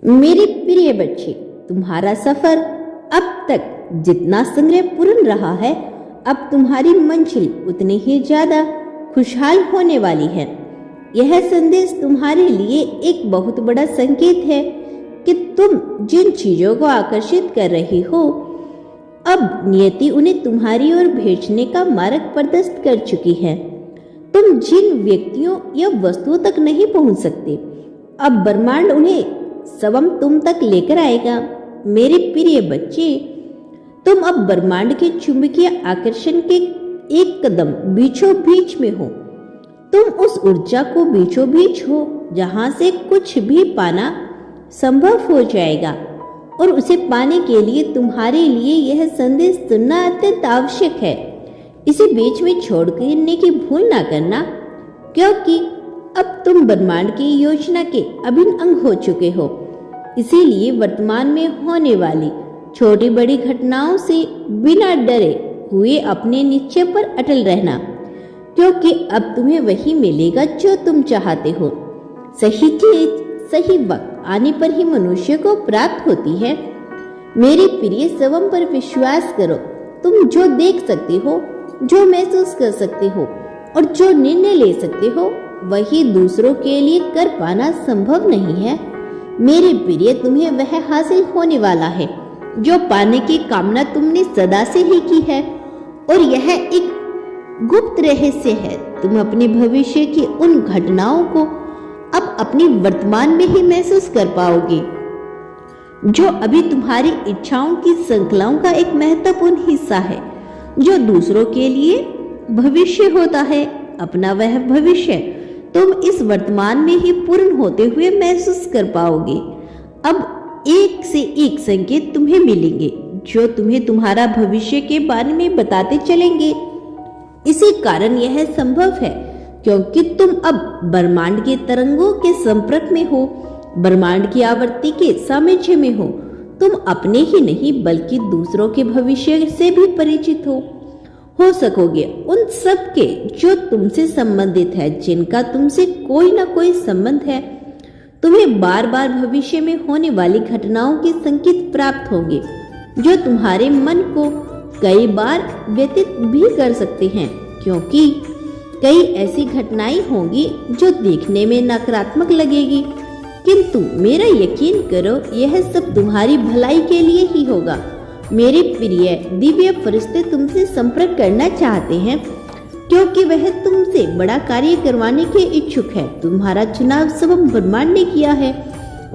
मेरे प्रिय बच्चे, तुम्हारा सफर अब तक जितना संग्रहपूर्ण रहा है, अब तुम्हारी मंजिल उतनी ही ज्यादा खुशहाल होने वाली है। यह संदेश तुम्हारे लिए एक बहुत बड़ा संकेत है कि तुम जिन चीजों को आकर्षित कर रही हो, अब नियति उन्हें तुम्हारी ओर भेजने का मार्ग प्रशस्त कर चुकी है। तुम जिन व्यक्तियों या वस्तुओं तक नहीं पहुंच सकते, अब ब्रह्मांड उन्हें स्वयं तुम तक लेकर आएगा। मेरे प्रिय बच्चे, तुम अब ब्रह्मांड के चुंबकीय आकर्षण के एक कदम बीचों बीच में हो। तुम उस ऊर्जा को बीचों बीच हो जहां से कुछ भी पाना संभव हो जाएगा, और उसे पाने के लिए तुम्हारे लिए यह संदेश सुनना अत्यंत आवश्यक है। इसे बीच में छोड़ करने की भूल ना करना, क्योंकि अब तुम ब्रह्मांड की योजना के अभिन्न अंग हो चुके हो। इसीलिए वर्तमान में होने वाली छोटी बड़ी घटनाओं से बिना डरे हुए अपने निश्चय पर अटल रहना, क्योंकि अब तुम्हें वही मिलेगा जो तुम चाहते हो। सही चीज सही वक्त आने पर ही मनुष्य को प्राप्त होती है। मेरे प्रिय, स्वयं पर विश्वास करो। तुम जो देख सकते हो, जो महसूस कर सकते हो और जो निर्णय ले सकते हो, वही दूसरों के लिए कर पाना संभव नहीं है। मेरे प्रिय, तुम्हें वह हासिल होने वाला है जो पाने की कामना तुमने सदा से ही की है, और यह एक गुप्त रहस्य है। तुम अपने भविष्य की उन घटनाओं को अब अपनी वर्तमान में ही महसूस कर पाओगे, जो अभी तुम्हारी इच्छाओं की श्रृंखलाओं का एक महत्वपूर्ण हिस्सा है। जो दूसरों के लिए भविष्य होता है, अपना वह भविष्य तुम इस वर्तमान में ही पूर्ण होते हुए महसूस कर पाओगे। अब एक से एक संकेत तुम्हें मिलेंगे जो तुम्हें तुम्हारा भविष्य के बारे में बताते चलेंगे। इसी कारण यह संभव है क्योंकि तुम अब ब्रह्मांड के तरंगों के संपर्क में हो, ब्रह्मांड की आवृत्ति के सामंजस्य में हो। तुम अपने ही नहीं बल्कि दूसरों के भविष्य से भी परिचित हो सकोगे, उन सब के जो तुमसे संबंधित है, जिनका तुमसे कोई ना कोई संबंध है। तुम्हें बार बार भविष्य में होने वाली घटनाओं के संकेत प्राप्त होंगे जो तुम्हारे मन को कई बार व्यतीत भी कर सकते हैं, क्योंकि कई ऐसी घटनाएं होंगी जो देखने में नकारात्मक लगेगी, किंतु मेरा यकीन करो यह सब तुम्हारी भलाई के लिए ही होगा। मेरे प्रिय, दिव्य फरिश्ते तुमसे संपर्क करना चाहते हैं क्योंकि वह तुमसे बड़ा कार्य करवाने के इच्छुक है। तुम्हारा चुनाव स्वयं ब्रह्मांड ने किया है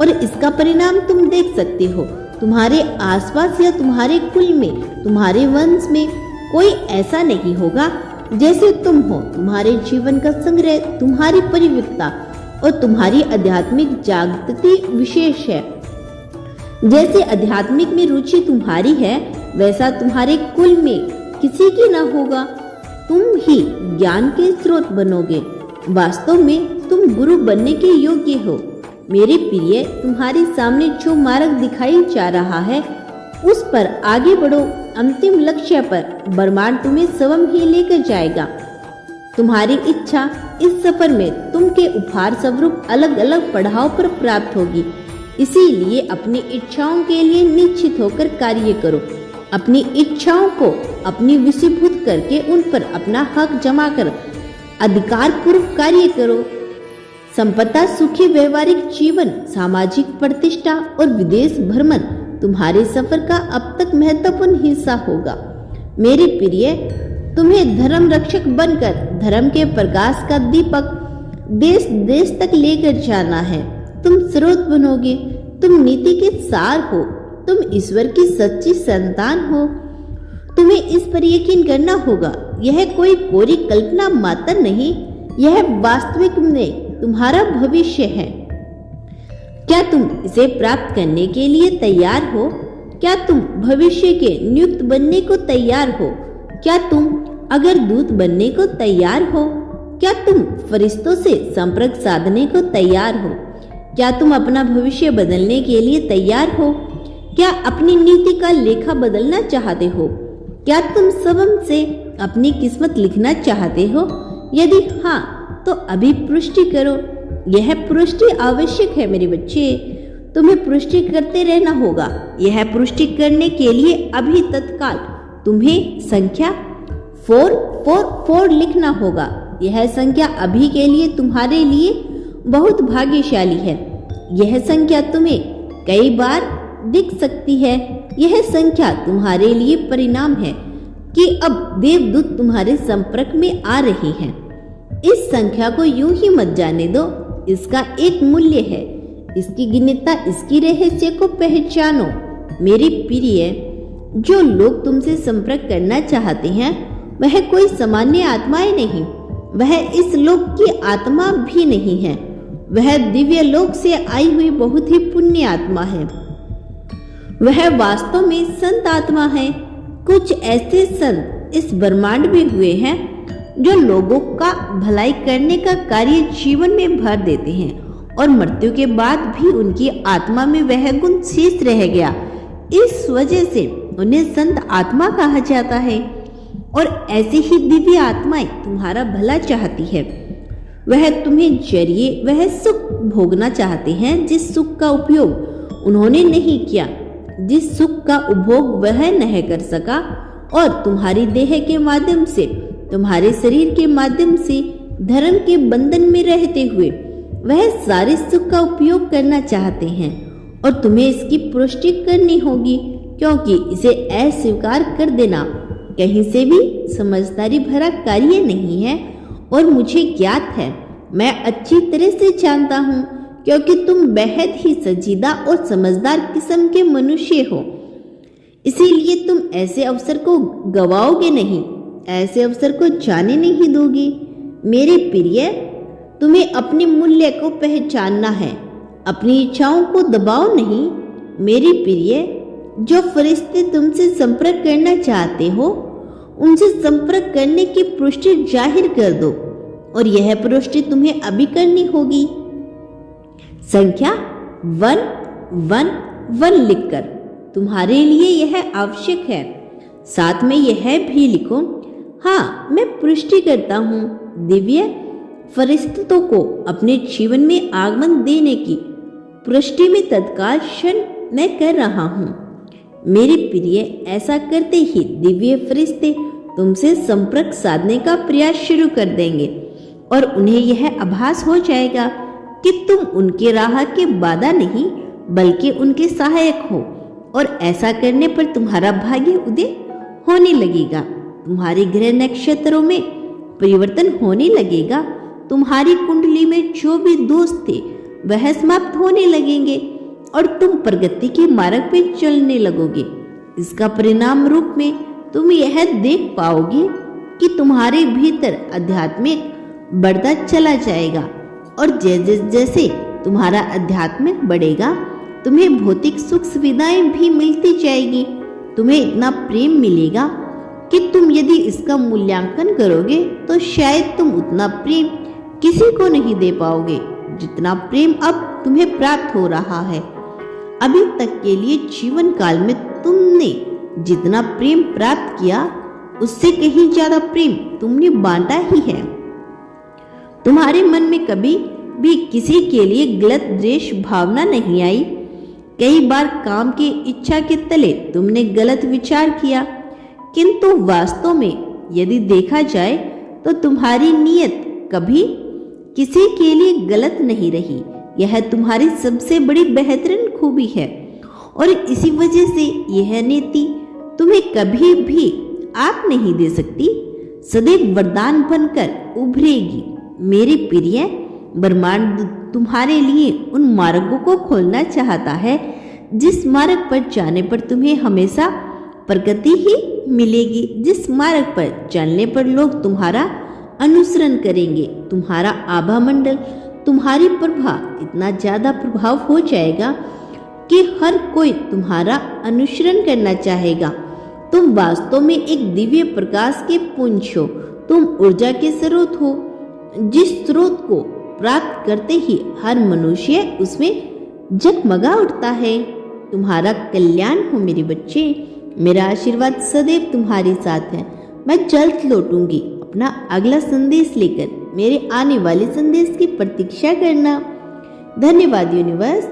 और इसका परिणाम तुम देख सकते हो। तुम्हारे आसपास या तुम्हारे कुल में, तुम्हारे वंश में कोई ऐसा नहीं होगा जैसे तुम हो। तुम्हारे जीवन का संग्रह, तुम्हारी परिविकता और तुम्हारी आध्यात्मिक जागृति विशेष है। जैसे आध्यात्मिक में रुचि तुम्हारी है, वैसा तुम्हारे कुल में किसी की न होगा। तुम ही ज्ञान के स्रोत बनोगे। वास्तव में तुम गुरु बनने के योग्य हो। मेरे प्रिय, तुम्हारे सामने जो मार्ग दिखाई जा रहा है, उस पर आगे बढ़ो। अंतिम लक्ष्य पर ब्रह्मांड तुम्हें स्वयं ही लेकर जाएगा। तुम्हारी इच्छा इस सफर में तुमके उपहार स्वरूप अलग अलग पड़ाव पर प्राप्त होगी। इसीलिए अपनी इच्छाओं के लिए निश्चित होकर कार्य करो। अपनी इच्छाओं को अपनी विषयभूत करके उन पर अपना हक जमा कर अधिकार पूर्वक कार्य करो। संपदा, सुखी व्यवहारिक जीवन, सामाजिक प्रतिष्ठा और विदेश भ्रमण तुम्हारे सफर का अब तक महत्वपूर्ण हिस्सा होगा। मेरे प्रिय, तुम्हें धर्म रक्षक बनकर धर्म के प्रकाश का दीपक देश देश तक लेकर जाना है। तुम स्रोत बनोगे, तुम नीति के सार हो, तुम ईश्वर की सच्ची संतान हो। तुम्हें इस पर यकीन करना होगा। यह कोई कोरी कल्पना मात्र नहीं, यह वास्तविक में तुम्हारा भविष्य है। क्या तुम इसे प्राप्त करने के लिए तैयार हो? क्या तुम भविष्य के नियुक्त बनने को तैयार हो? क्या तुम अगर दूत बनने को तैयार हो? क्या तुम फरिश्तों से संपर्क साधने को तैयार हो? क्या तुम अपना भविष्य बदलने के लिए तैयार हो? क्या अपनी नीति का लेखा बदलना चाहते हो? क्या तुम स्वयं से अपनी किस्मत लिखना चाहते हो? यदि हाँ, तो अभी पुष्टि करो। यह पुष्टि आवश्यक है मेरे बच्चे। तुम्हें पुष्टि करते रहना होगा। यह पुष्टि करने के लिए अभी तत्काल तुम्हें संख्या 444 लिखना होगा। यह संख्या अभी के लिए तुम्हारे लिए बहुत भाग्यशाली है। यह संख्या तुम्हें कई बार दिख सकती है। यह संख्या तुम्हारे लिए परिणाम है कि अब देवदूत तुम्हारे संपर्क में आ रहे हैं। इस संख्या को यूं ही मत जाने दो, इसका एक मूल्य है। इसकी गिनता, इसकी रहस्य को पहचानो। मेरी प्रिय, जो लोग तुमसे संपर्क करना चाहते हैं वह कोई सामान्य आत्माएं नहीं, वह इस लोक की आत्मा भी नहीं है। वह दिव्य लोक से आई हुई बहुत ही पुण्य आत्मा है। वह वास्तव में संत आत्मा है। कुछ ऐसे संत इस ब्रह्मांड में हुए हैं जो लोगों का भलाई करने का कार्य जीवन में भर देते हैं और मृत्यु के बाद भी उनकी आत्मा में वह गुण शेष रह गया। इस वजह से उन्हें संत आत्मा कहा जाता है। और ऐसी ही दिव्य आत्माएं तुम्हारा भला चाहती है। वह तुम्हें जरिए वह सुख भोगना चाहते हैं जिस सुख का उपयोग उन्होंने नहीं किया, जिस सुख का उपभोग वह नहीं कर सका, और तुम्हारी देह के माध्यम से, तुम्हारे शरीर के माध्यम से धर्म के बंधन में रहते हुए वह सारे सुख का उपयोग करना चाहते हैं। और तुम्हें इसकी पुष्टि करनी होगी, क्योंकि इसे अस्वीकार कर देना कहीं से भी समझदारी भरा कार्य नहीं है। और मुझे ज्ञात है, मैं अच्छी तरह से जानता हूँ, क्योंकि तुम बेहद ही संजीदा और समझदार किस्म के मनुष्य हो। इसीलिए तुम ऐसे अवसर को गवाओगे नहीं, ऐसे अवसर को जाने नहीं दोगे। मेरे प्रिय, तुम्हें अपने मूल्य को पहचानना है, अपनी इच्छाओं को दबाओ नहीं। मेरी प्रिय, जो फरिश्ते तुमसे संपर्क करना चाहते हो उनसे संपर्क करने की पुष्टि जाहिर कर दो, और यह पुष्टि तुम्हें अभी करनी होगी। संख्या 111 लिखकर तुम्हारे लिए यह आवश्यक है। साथ में यह भी लिखो, हाँ, मैं पुष्टि करता हूँ दिव्य फरिश्तों को अपने जीवन में आगमन देने की पुष्टि में तत्काल क्षण मैं कर रहा हूँ। मेरे प्रिय, ऐसा करते ही दिव्य फरिश्ते तुमसे संपर्क साधने का प्रयास शुरू कर देंगे, और उन्हें यह आभास हो जाएगा कि तुम उनके राह के बाधा नहीं बल्कि उनके सहायक हो। और ऐसा करने पर तुम्हारा भाग्य उदय होने लगेगा, तुम्हारे ग्रह नक्षत्रों में परिवर्तन होने लगेगा, तुम्हारी कुंडली में जो भी दोष थे वह समाप्त होने लगेंगे, और तुम प्रगति के मार्ग पे चलने लगोगे। इसका परिणाम रूप में तुम यह देख पाओगे कि तुम्हारे भीतर आध्यात्मिक बढ़ता चला जाएगा, और जैसे जैसे तुम्हारा आध्यात्मिक बढ़ेगा तुम्हें भौतिक सुख सुविधाएं भी मिलती जाएगी। तुम्हें इतना प्रेम मिलेगा कि तुम यदि इसका मूल्यांकन करोगे तो शायद तुम उतना प्रेम किसी को नहीं दे पाओगे जितना प्रेम अब तुम्हें प्राप्त हो रहा है। अभी तक के लिए जीवन काल में तुमने जितना प्रेम प्राप्त किया उससे कहीं ज्यादा प्रेम तुमने बांटा ही है। तुम्हारे मन में कभी भी किसी के लिए गलत द्वेष भावना नहीं आई। कई बार काम की इच्छा के तले तुमने गलत विचार किया, किंतु वास्तव में यदि देखा जाए तो तुम्हारी नीयत कभी किसी के लिए गलत नहीं रही। यह तुम्हारी सबसे बड़ी बेहतरीन खूबी है, और इसी वजह से यह नीति तुम्हें कभी भी आग नहीं दे सकती, सदैव वरदान बनकर उभरेगी। मेरे प्रिय, ब्रह्मांड तुम्हारे लिए उन मार्गों को खोलना चाहता है जिस मार्ग पर जाने पर तुम्हें हमेशा प्रगति ही मिलेगी, जिस मार्ग पर चलने पर लोग तुम्हारा अनुसरण करेंगे। तुम्हारा आभा मंडल, तुम्हारी प्रभा इतना ज्यादा प्रभाव हो जाएगा कि हर कोई तुम्हारा अनुसरण करना चाहेगा। तुम वास्तव में एक दिव्य प्रकाश के पुंज हो, तुम ऊर्जा के स्रोत हो, जिस स्रोत को प्राप्त करते ही हर मनुष्य उसमें जगमगा उठता है। तुम्हारा कल्याण हो मेरे बच्चे। मेरा आशीर्वाद सदैव तुम्हारे साथ है। मैं जल्द लौटूंगी। अपना अगला संदेश लेकर मेरे आने वाले संदेश की प्रतीक्षा करना। धन्यवाद यूनिवर्स।